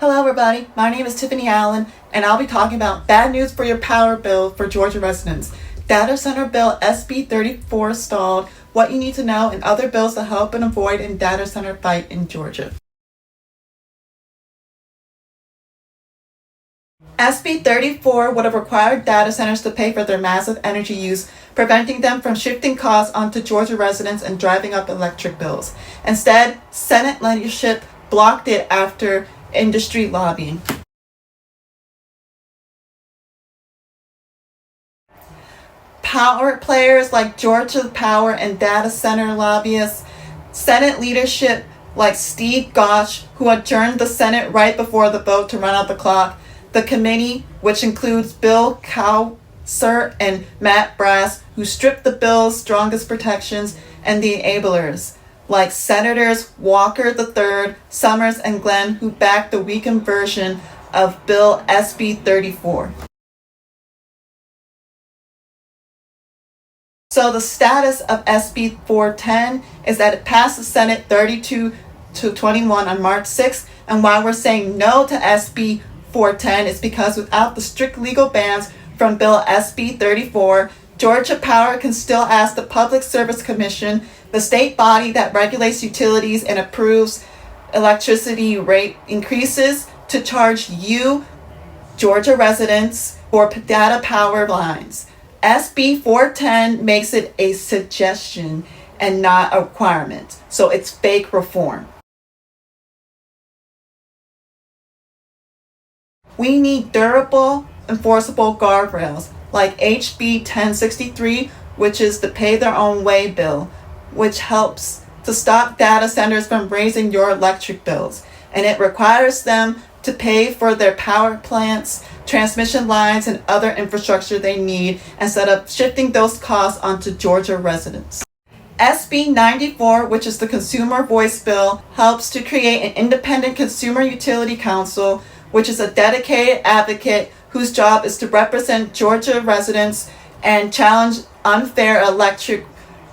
Hello everybody, my name is Tiffany Allen and I'll be talking about bad news for your power bill for Georgia residents. Data Center Bill SB 34 stalled, what you need to know, and other bills to help and avoid in data center fight in Georgia. SB 34 would have required data centers to pay for their massive energy use, preventing them from shifting costs onto Georgia residents and driving up electric bills. Instead, Senate leadership blocked it after industry lobbying. Power players like Georgia Power and data center lobbyists, Senate leadership like Steve Gosch, who adjourned the Senate right before the vote to run out the clock, the committee, which includes Bill Cowser and Matt Brass, who stripped the bill's strongest protections, and the enablers, like Senators Walker III, Summers, and Glenn, who backed the weakened version of Bill SB 34. So the status of SB 410 is that it passed the Senate 32-21 on March 6th, and why we're saying no to SB 410 is because without the strict legal bans from Bill SB 34, Georgia Power can still ask the Public Service Commission, the state body that regulates utilities and approves electricity rate increases, to charge you, Georgia residents, for data power lines. SB 410 makes it a suggestion and not a requirement, so it's fake reform. We need durable, enforceable guardrails like HB 1063, which is the Pay Their Own Way bill, which helps to stop data centers from raising your electric bills. And it requires them to pay for their power plants, transmission lines, and other infrastructure they need instead of shifting those costs onto Georgia residents. SB 94, which is the Consumer Voice Bill, helps to create an independent consumer utility council, which is a dedicated advocate whose job is to represent Georgia residents and challenge unfair electric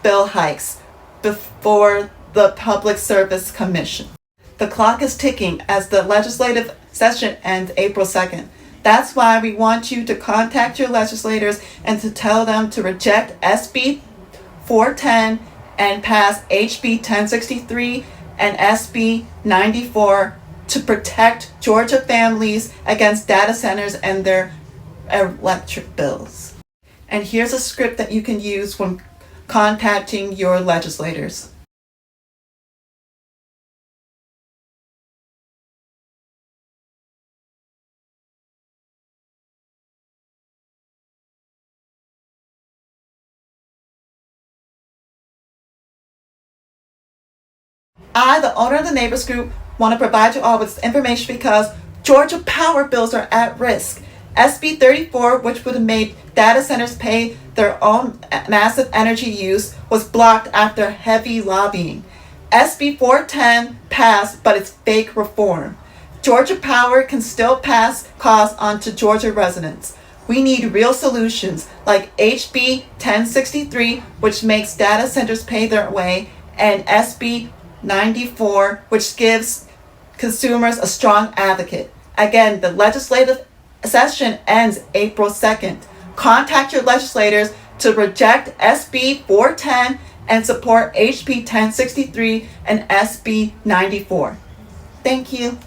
bill hikes before the Public Service Commission. The clock is ticking as the legislative session ends April 2nd. That's why we want you to contact your legislators and to tell them to reject SB 410 and pass HB 1063 and SB 94 to protect Georgia families against data centers and their electric bills. And here's a script that you can use when contacting your legislators. I, the owner of the Neighbors Group, want to provide you all with this information because Georgia power bills are at risk. SB 34, which would have made data centers pay their own massive energy use, was blocked after heavy lobbying. SB 410 passed, but it's fake reform. Georgia Power can still pass costs on to Georgia residents. We need real solutions like HB 1063, which makes data centers pay their way, and SB 94, which gives consumers a strong advocate. Again, the legislative session ends April 2nd. Contact your legislators to reject SB 410 and support HB 1063 and SB 94. Thank you.